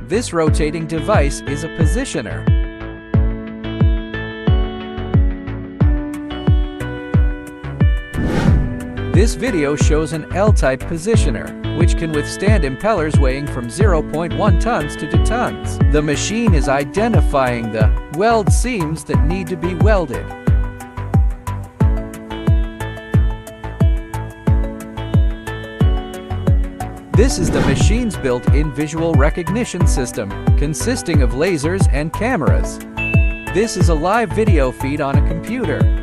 This rotating device is a positioner. This video shows an L-type positioner, which can withstand impellers weighing from 0.1 tons to 2 tons. The machine is identifying the weld seams that need to be welded. This is the machine's built-in visual recognition system, consisting of lasers and cameras. This is a live video feed on a computer.